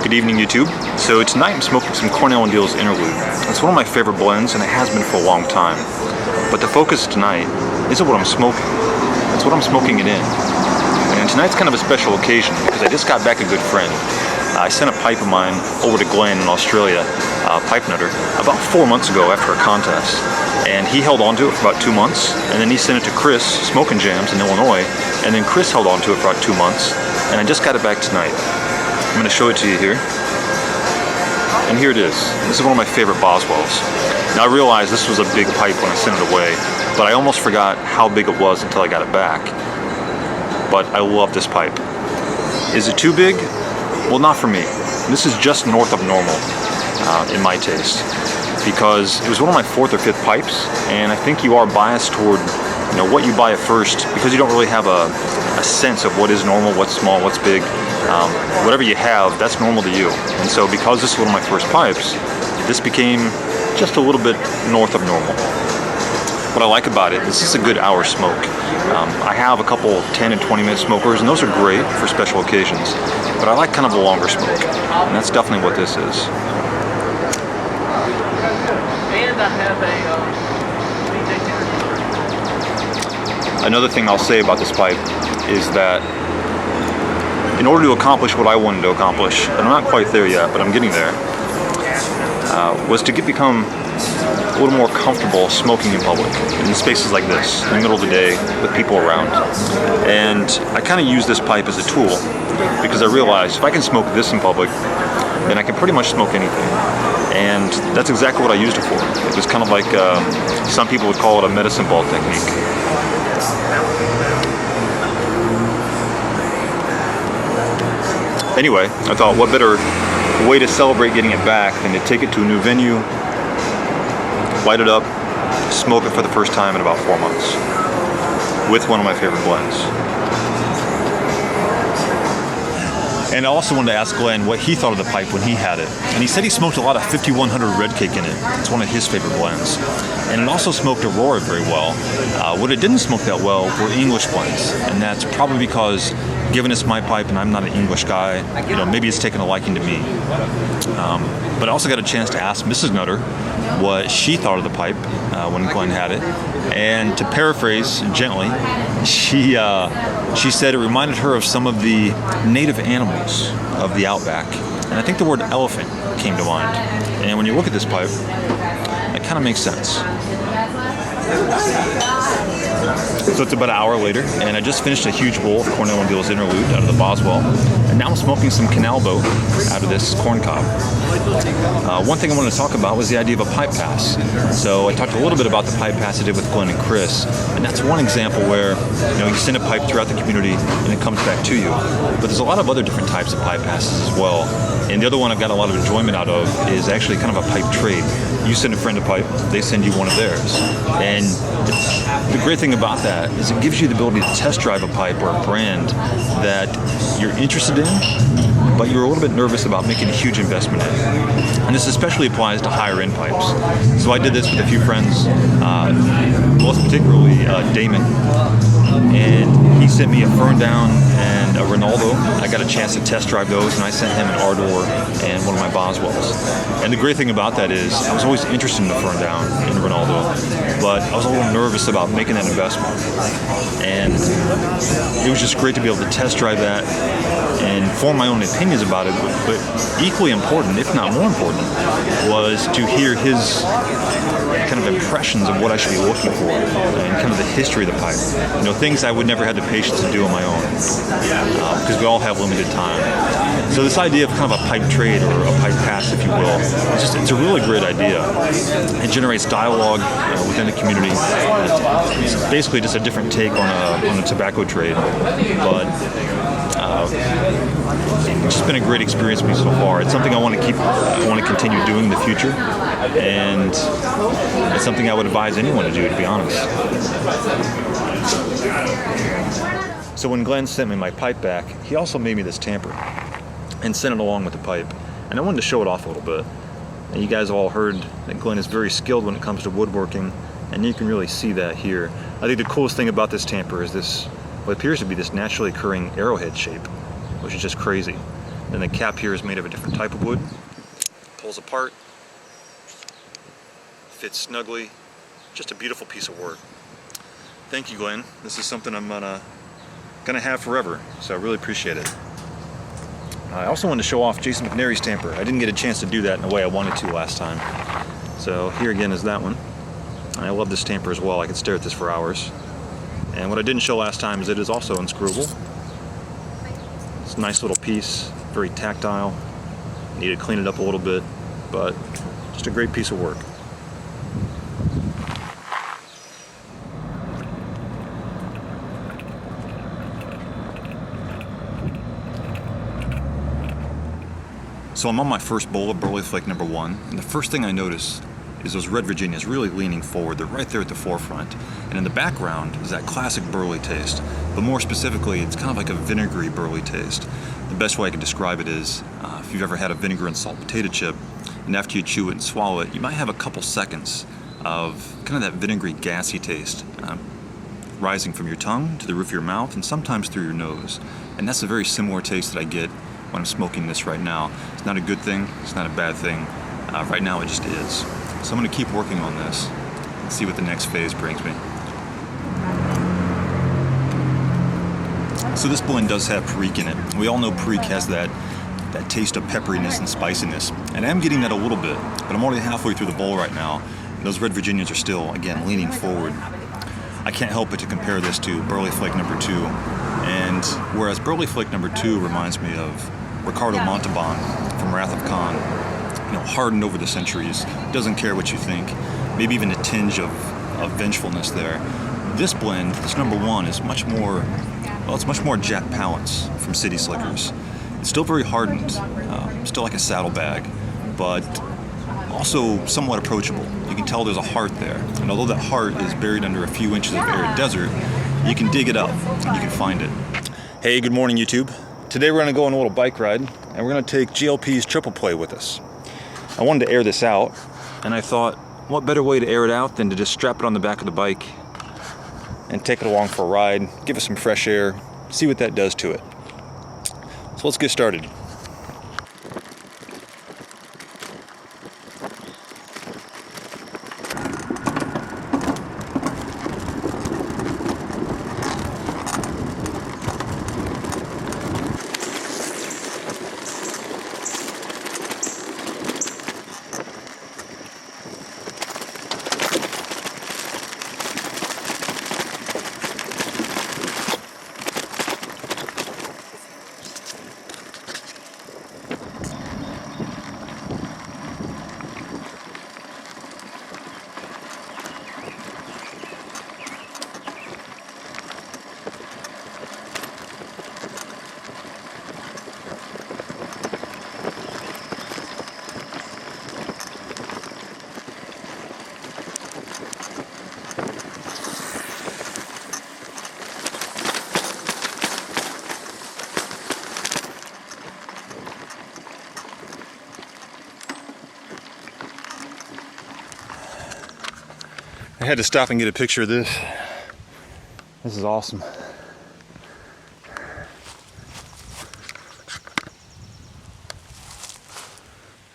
Good evening, YouTube. So tonight I'm smoking some Cornell & Deal's Interlude. It's one of my favorite blends, and it has been for a long time. But the focus tonight isn't what I'm smoking. It's what I'm smoking it in. And tonight's kind of a special occasion because I just got back a good friend. I sent a pipe of mine over to Glenn in Australia, pipe nutter, about 4 months ago after a contest. And he held on to it for about 2 months, and then he sent it to Chris, Smoking Jams in Illinois, and then Chris held on to it for about 2 months, and I just got it back tonight. I'm going to show it to you here. And here it is. This is one of my favorite Boswells. Now I realized this was a big pipe when I sent it away, but I almost forgot how big it was until I got it back. But I love this pipe. Is it too big? Well, not for me. This is just north of normal in my taste, because it was one of my 4th or 5th pipes, and I think you are biased toward what you buy at first because you don't really have a sense of what is normal, what's small, what's big. Whatever you have, that's normal to you. And so because this is one of my first pipes, this became just a little bit north of normal. What I like about it, this is a good hour smoke. I have a couple 10 and 20 minute smokers, and those are great for special occasions, but I like kind of a longer smoke, and that's definitely what this is. And I have Another thing I'll say about this pipe is that in order to accomplish what I wanted to accomplish, and I'm not quite there yet, but I'm getting there, was to become a little more comfortable smoking in public, in spaces like this, in the middle of the day, with people around. And I kind of use this pipe as a tool, because I realized if I can smoke this in public, then I can pretty much smoke anything. And that's exactly what I used it for. It was kind of like, some people would call it a medicine ball technique. Anyway, I thought what better way to celebrate getting it back than to take it to a new venue, light it up, smoke it for the first time in about 4 months with one of my favorite blends. And I also wanted to ask Glenn what he thought of the pipe when he had it. And he said he smoked a lot of 5100 Red Cake in it. It's one of his favorite blends. And it also smoked Aurora very well. What it didn't smoke that well were English blends. And that's probably because, given it's my pipe and I'm not an English guy, maybe it's taken a liking to me. But I also got a chance to ask Mrs. Nutter what she thought of the pipe when Glenn had it. And to paraphrase gently, she said it reminded her of some of the native animals of the outback. And I think the word elephant came to mind. And when you look at this pipe, it kind of makes sense. So it's about an hour later, and I just finished a huge bowl of Cornell & Deal's Interlude out of the Boswell, and now I'm smoking some Canal Boat out of this corn cob. One thing I wanted to talk about was the idea of a pipe pass. So I talked a little bit about the pipe pass I did with Glenn and Chris, and that's one example where you send a pipe throughout the community and it comes back to you. But there's a lot of other different types of pipe passes as well, and the other one I've got a lot of enjoyment out of is actually kind of a pipe trade. You send a friend a pipe, they send you one of theirs. And the great thing about that is it gives you the ability to test drive a pipe or a brand that you're interested in, but you're a little bit nervous about making a huge investment in. And this especially applies to higher end pipes. So I did this with a few friends, most particularly Damon. And he sent me a Fern Down and a Ronaldo. I got a chance to test drive those, and I sent him an Ardor and one of my Boswells. And the great thing about that is I was always interested in the Fern Down and Ronaldo, but I was a little nervous about making that investment. And it was just great to be able to test drive that and form my own opinions about it. But equally important, if not more important, was to hear his kind of impressions of what I should be looking for and kind of the history of the pipe. Things I would never have the patience to do on my own, because we all have limited time. So this idea of kind of a pipe trade or a pipe pass, if you will, it's a really great idea. It generates dialogue within the community. It's basically just a different take on a tobacco trade, but it's just been a great experience for me so far. It's something I want to continue doing in the future, and it's something I would advise anyone to do, to be honest. So when Glenn sent me my pipe back, he also made me this tamper and sent it along with the pipe. And I wanted to show it off a little bit. And you guys all heard that Glenn is very skilled when it comes to woodworking, and you can really see that here. I think the coolest thing about this tamper is this, what appears to be this naturally occurring arrowhead shape, which is just crazy. Then the cap here is made of a different type of wood. Pulls apart, fits snugly. Just a beautiful piece of work. Thank you, Glenn. This is something I'm gonna have forever, so I really appreciate it. I also wanted to show off Jason McNary's tamper. I didn't get a chance to do that in the way I wanted to last time. So here again is that one. I love this tamper as well. I could stare at this for hours. And what I didn't show last time is it is also unscrewable. It's a nice little piece, very tactile. Need to clean it up a little bit, but just a great piece of work. So I'm on my first bowl of Burley Flake number 1, and the first thing I notice is those red Virginias really leaning forward. They're right there at the forefront. And in the background is that classic burley taste. But more specifically, it's kind of like a vinegary burley taste. The best way I can describe it is, if you've ever had a vinegar and salt potato chip, and after you chew it and swallow it, you might have a couple seconds of kind of that vinegary, gassy taste rising from your tongue to the roof of your mouth and sometimes through your nose. And that's a very similar taste that I get when I'm smoking this right now. It's not a good thing, it's not a bad thing. Right now it just is. So I'm going to keep working on this and see what the next phase brings me. So this blend does have Perique in it. We all know Perique has that taste of pepperiness and spiciness. And I am getting that a little bit, but I'm already halfway through the bowl right now. And those red Virginias are still, again, leaning forward. I can't help but to compare this to Burley Flake number 2. And whereas Burley Flake number 2 reminds me of Ricardo Montalban from Wrath of Khan, hardened over the centuries, doesn't care what you think, maybe even a tinge of vengefulness there. This blend, this number 1, is much more, well, it's much more Jack Palance from City Slickers. It's still very hardened, still like a saddlebag, but also somewhat approachable. You can tell there's a heart there, and although that heart is buried under a few inches of arid desert, you can dig it up and you can find it. Hey, good morning, YouTube. Today we're going to go on a little bike ride, and we're going to take Pease Triple Play with us. I wanted to air this out, and I thought, what better way to air it out than to just strap it on the back of the bike and take it along for a ride, give it some fresh air, see what that does to it. So let's get started. I had to stop and get a picture of this. This is awesome.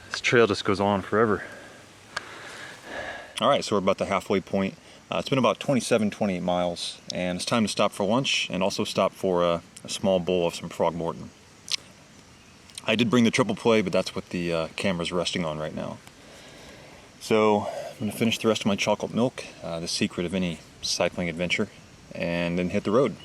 This trail just goes on forever. All right, so we're about the halfway point. It's been about 28 miles, and it's time to stop for lunch and also stop for a small bowl of some frog Morton. I did bring the triple play, but that's what the camera's resting on right now. So I'm going to finish the rest of my chocolate milk, the secret of any cycling adventure, and then hit the road.